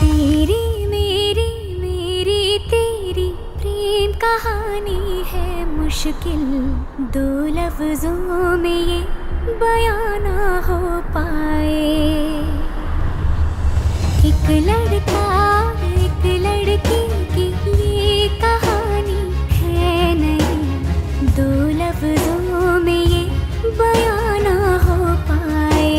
तेरी मेरी मेरी तेरी प्रेम कहानी है मुश्किल दो लफ्जों में ये बयां ना हो पाए एक लड़का एक लड़की की ये कहानी है नहीं दो लफ्जों में ये बयां ना हो पाए